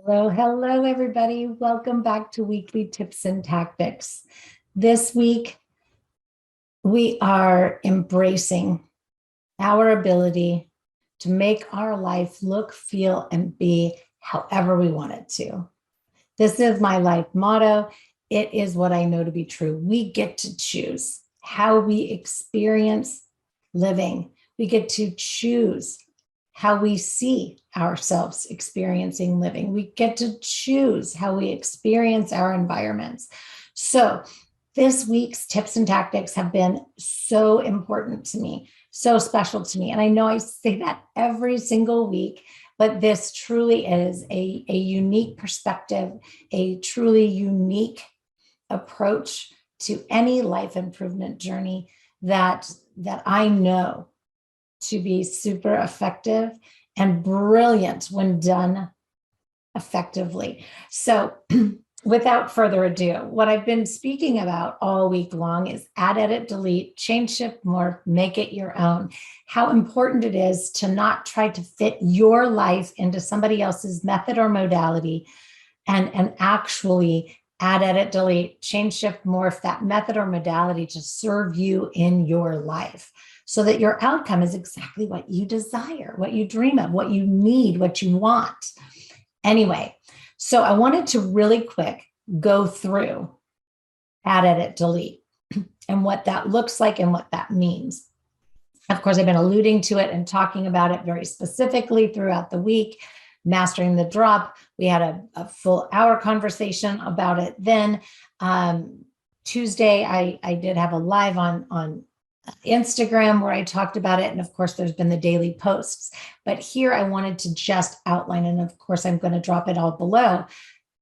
Hello, hello, everybody. Welcome back to Weekly Tips and Tactics. This week, we are embracing our ability to make our life look, feel, and be however we want it to. This is my life motto. It is what I know to be true. We get to choose how we experience living. We get to choose how we see ourselves experiencing living. We get to choose how we experience our environments. So, this week's tips and tactics have been so important to me, so special to me. And I know I say that every single week, but this truly is a unique perspective, a truly unique approach to any life improvement journey that I know to be super effective and brilliant when done effectively. So, without further ado, what I've been speaking about all week long is add, edit, delete, change, shift, morph, make it your own. How important it is to not try to fit your life into somebody else's method or modality and actually add, edit, delete, change, shift, morph that method or modality to serve you in your life so that your outcome is exactly what you desire, what you dream of, what you need, what you want. Anyway, so I wanted to really quick go through add, edit, delete and what that looks like and what that means. Of course, I've been alluding to it and talking about it very specifically throughout the week. Mastering the drop, we had a full hour conversation about it. Then Tuesday, I did have a live on Instagram where I talked about it. And of course, there's been the daily posts. But here I wanted to just outline, and of course, I'm going to drop it all below.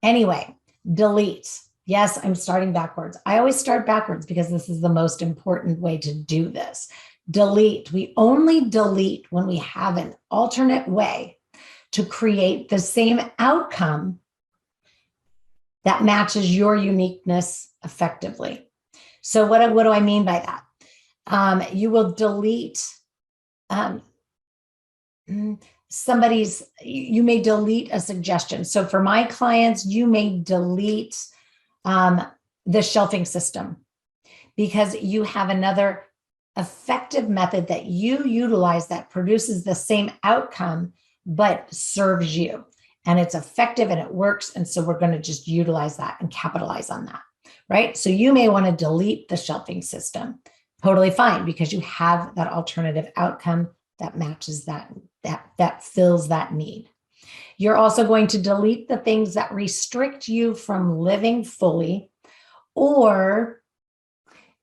Anyway, delete. Yes, I'm starting backwards. I always start backwards because this is the most important way to do this. Delete. We only delete when we have an alternate way to create the same outcome that matches your uniqueness effectively. So what do I mean by that? You will delete you may delete a suggestion. So for my clients, you may delete the shelving system because you have another effective method that you utilize that produces the same outcome but serves you, and it's effective and it works. And so we're going to just utilize that and capitalize on that, right? So you may want to delete the shelving system. Totally fine, because you have that alternative outcome that matches that fills that need. You're also going to delete the things that restrict you from living fully or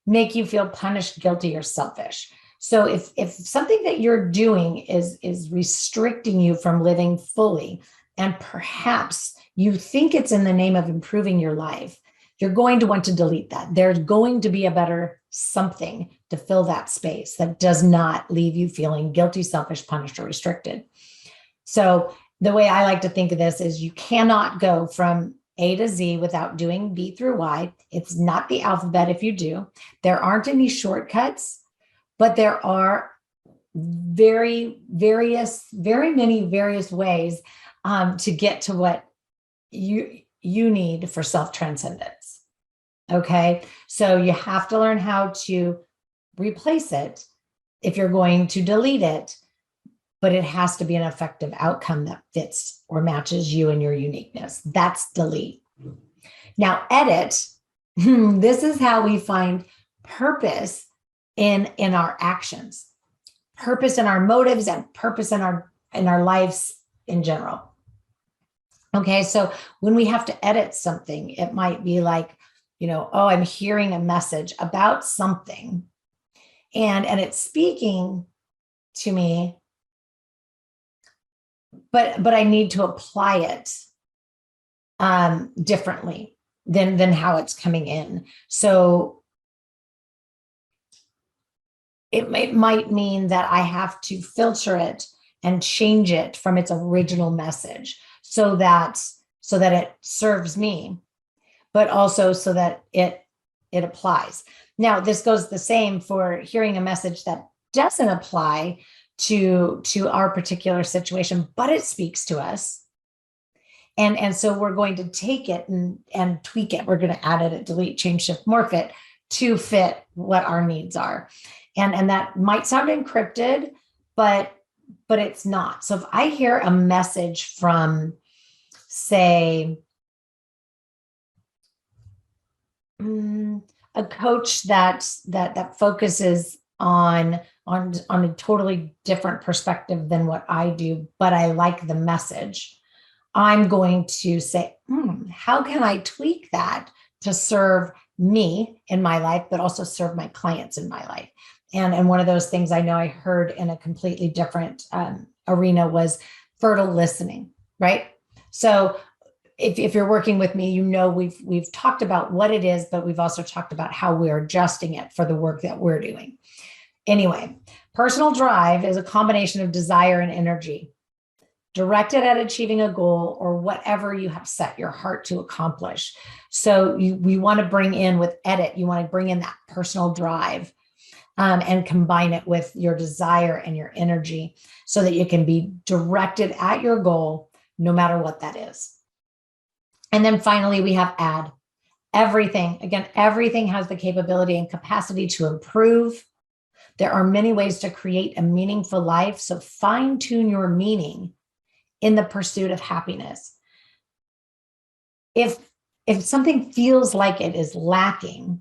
make you feel punished, guilty, or selfish. So if something that you're doing is restricting you from living fully, and perhaps you think it's in the name of improving your life, you're going to want to delete that. There's going to be a better something to fill that space that does not leave you feeling guilty, selfish, punished, or restricted. So the way I like to think of this is you cannot go from A to Z without doing B through Y. It's not the alphabet if you do. There aren't any shortcuts, but there are very many various ways to get to what you need for self-transcendence. Okay, so you have to learn how to replace it if you're going to delete it, but it has to be an effective outcome that fits or matches you and your uniqueness. That's delete. Now, edit. This is how we find purpose in our actions, purpose in our motives, and purpose in our lives in general. Okay, so when we have to edit something, it might be like, oh, I'm hearing a message about something, and it's speaking to me, but I need to apply it differently than how it's coming in. So it might mean that I have to filter it and change it from its original message so that it serves me, but also so that it applies. Now, this goes the same for hearing a message that doesn't apply to our particular situation, but it speaks to us. And so we're going to take it and tweak it. We're going to add it, delete, change, shift, morph it to fit what our needs are. And that might sound encrypted, but it's not. So if I hear a message from, say, a coach that focuses on a totally different perspective than what I do, but I like the message, I'm going to say, how can I tweak that to serve me in my life, but also serve my clients in my life? And one of those things I know I heard in a completely different arena was fertile listening, right? So if you're working with me, you know we've talked about what it is, but we've also talked about how we're adjusting it for the work that we're doing. Anyway, personal drive is a combination of desire and energy directed at achieving a goal or whatever you have set your heart to accomplish. So we want to bring in with edit, you want to bring in that personal drive and combine it with your desire and your energy so that you can be directed at your goal, no matter what that is. And then finally, we have add. Everything, again, everything has the capability and capacity to improve. There are many ways to create a meaningful life. So fine tune your meaning in the pursuit of happiness. If something feels like it is lacking,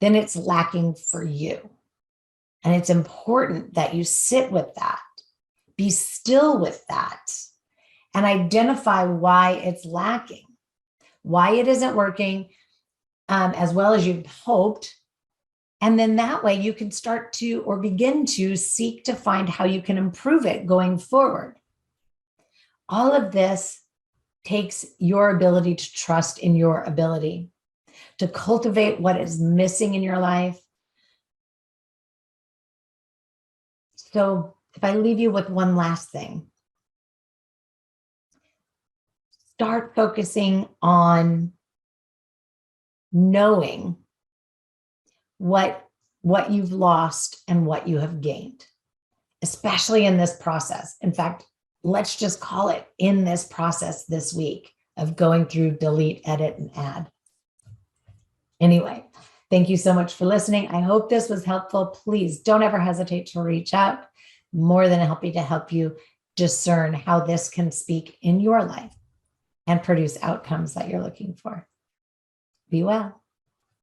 then it's lacking for you. And it's important that you sit with that, be still with that, and identify why it's lacking, why it isn't working as well as you'd hoped. And then that way you can start to, or begin to seek to find how you can improve it going forward. All of this takes your ability to trust in your ability to cultivate what is missing in your life. So if I leave you with one last thing, start focusing on knowing what you've lost and what you have gained, especially in this process. In fact, let's just call it in this process this week of going through delete, edit, and add. Anyway, thank you so much for listening. I hope this was helpful. Please don't ever hesitate to reach out. More than happy to help you discern how this can speak in your life and produce outcomes that you're looking for. Be well.